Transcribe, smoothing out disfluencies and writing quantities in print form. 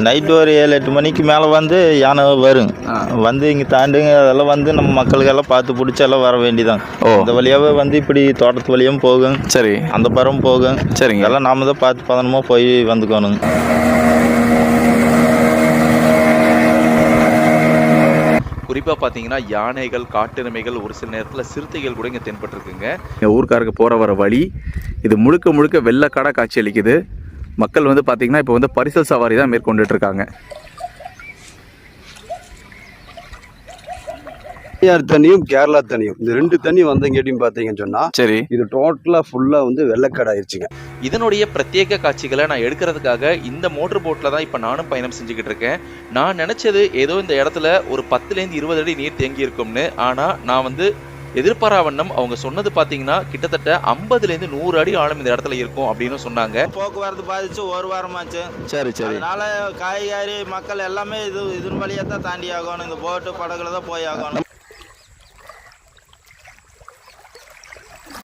Night ஒரு 7-8 மணிக்கு மேலே வந்து யானை வரும். வந்து இங்கே தாண்டுங்க அதெல்லாம் வந்து நம்ம மக்களுக்கெல்லாம் பார்த்து பிடிச்சி எல்லாம் வர வேண்டியதான். இந்த வழியாகவே வந்து இப்படி தோட்டத்து வழியும் போகும். சரி. அந்த பரம் போகும். சரிங்க. இதெல்லாம் நாம தான் பார்த்து பதனமாக போய் வந்துக்கணுங்க. குறிப்பாக பார்த்தீங்கன்னா யானைகள், காட்டெருமைகள், ஒரு சில நேரத்தில் சிறுத்தைகள் கூட இங்கே தென்பட்டுருக்குங்க. ஊருக்காருக்கு போகிற வர வழி இது முழுக்க முழுக்க வெள்ளக்காடாக காட்சி அளிக்குது. மக்கள் வந்து பார்த்தீங்கன்னா இப்போ வந்து பரிசல் சவாரி தான் மேற்கொண்டுட்டு இருக்காங்க. தண்ணியும் கேரளா தண்ணியும் இந்த 2 தண்ணி வந்து கேட்டின்னு பார்த்தீங்கன்னு சொன்னால் சரி, இது டோட்டலாக ஃபுல்லாக வந்து வெள்ளக்காடாயிருச்சுங்க. இதனுடைய பிரத்யேக காட்சிகளை நான் எடுக்கிறதுக்காக இந்த மோட்டர் போட்டில் தான் இப்போ நானும் பயணம் செஞ்சுக்கிட்டு இருக்கேன். நான் நினச்சது ஏதோ இந்த இடத்துல ஒரு 10லேருந்து 20 அடி நீர் தேங்கி இருக்கும்னு. ஆனால் நான் வந்து எதிர்பாரா வண்ணம் அவங்க சொன்னது பார்த்தீங்கன்னா கிட்டத்தட்ட 50லேருந்து 100 அடி ஆழம் இந்த இடத்துல இருக்கும் அப்படின்னு சொன்னாங்க. போக்குவரத்து பாதிச்சு ஒரு வாரமாச்சு. சரி சரி. அதனால காய்கறி மக்கள் எல்லாமே இதன் வழியாக தான் தாண்டி ஆகணும். இந்த போட்டு படகுல தான் போய் ஆகணும்.